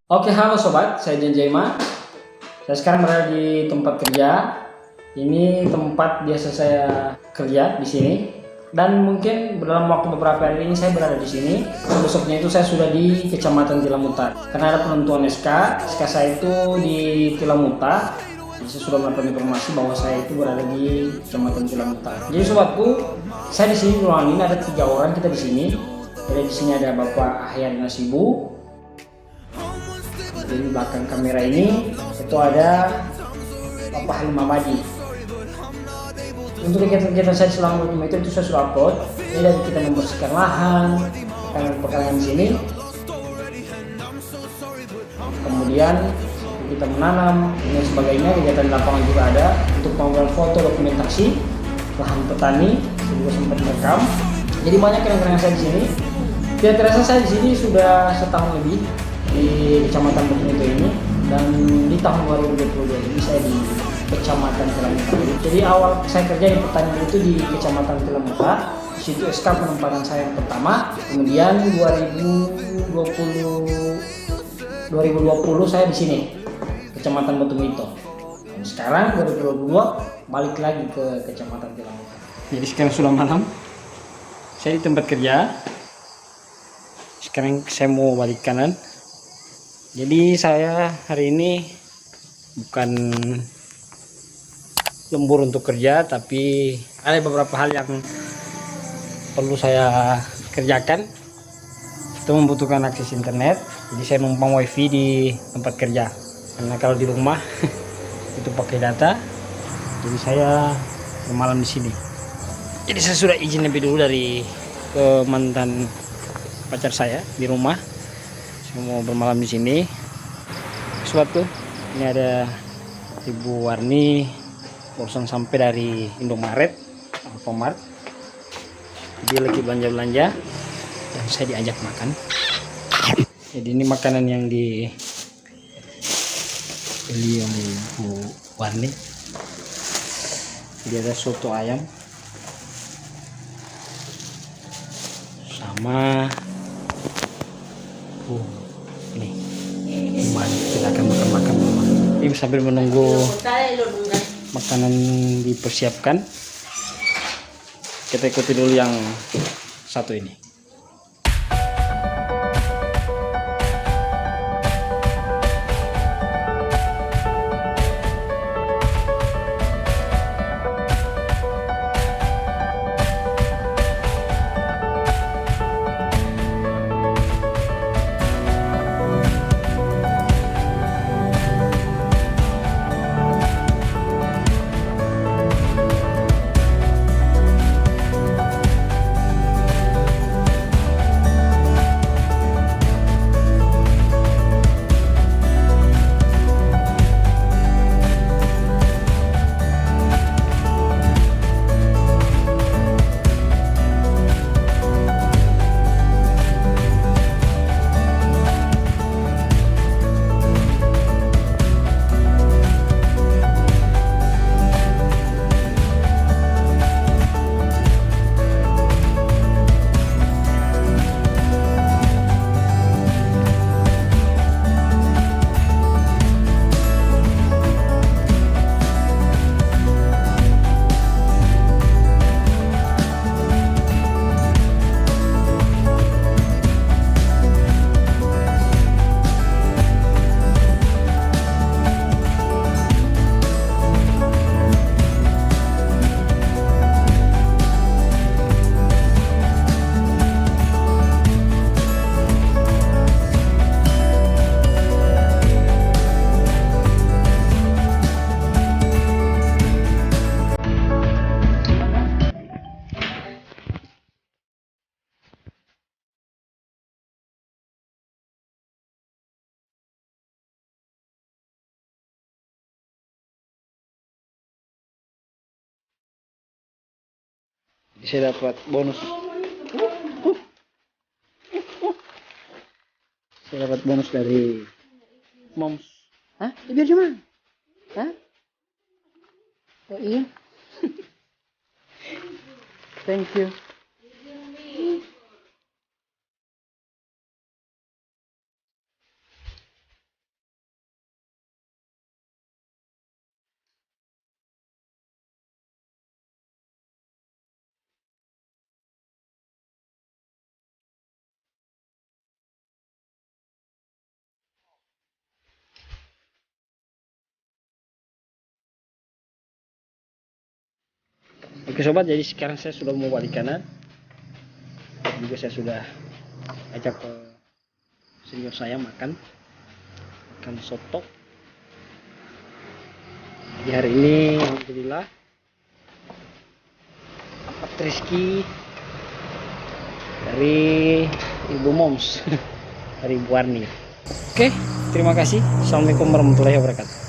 Oke, halo sobat, saya Jen Jaima. Saya sekarang berada di tempat kerja. Ini tempat biasa saya kerja di sini. Dan mungkin dalam waktu beberapa hari ini saya berada di sini. Besoknya itu saya sudah di Kecamatan Tilamuta. Karena ada penentuan SK saya itu di Tilamuta. Jadi saya sudah mendapatkan informasi bahwa saya itu berada di Kecamatan Tilamuta. Jadi sobatku, saya di sini ruangan ini ada 3 orang kita di sini. Jadi di sini ada Bapak Ahyan Nasibu. Di belakang kamera ini itu ada Bapak Halim Abadi. Untuk kegiatan-kegiatan saya selama bermeter itu saya sudah upload. Ini dari kita membersihkan lahan, pekarangan di sini, kemudian kita menanam dan sebagainya. Kegiatan di lapangan juga ada untuk pengambilan foto dokumentasi lahan petani, saya juga sempat merekam. Jadi banyak kenangan saya di sini. Tidak terasa saya di sini sudah setahun lebih di Kecamatan Botumeto ini, dan di tahun 2022 ini saya di Kecamatan Tilamuta. Jadi awal saya kerja di pertanian itu di Kecamatan Tilamuta. Di situ SK penempatan saya yang pertama. Kemudian 2020 saya di sini Kecamatan Botumeto. Dan sekarang 2022 balik lagi ke Kecamatan Tilamuta. Jadi sekarang sudah malam. Saya di tempat kerja. Sekarang saya mau balik kanan. Jadi saya hari ini bukan lembur untuk kerja, tapi ada beberapa hal yang perlu saya kerjakan. Itu membutuhkan akses internet, jadi saya numpang wifi di tempat kerja. Karena kalau di rumah itu pakai data, jadi saya bermalam di sini. Jadi saya sudah izin lebih dulu dari ke mantan pacar saya di rumah. Saya mau bermalam di sini. Suatu ini ada Ibu Warni barusan sampai dari Indomaret, Alfamart. Dia lagi belanja-belanja dan saya diajak makan. Jadi ini makanan yang dibeli oleh Ibu Warni. Jadi ada soto ayam sama ini. Kita akan makan ini sambil menunggu makanan dipersiapkan. Kita ikuti dulu yang satu ini. Jadi saya dapat bonus. Saya dapat bonus dari moms. Hah? Biar cuma? Hah? Oh iya. Thank you. Oke sobat, jadi sekarang saya sudah mau balik kanan. Juga saya sudah ajak ke senior saya makan soto. Di hari ini alhamdulillah dapat rezeki dari Ibu Moms dari Ibu Warni. Oke, terima kasih. Assalamualaikum warahmatullahi wabarakatuh.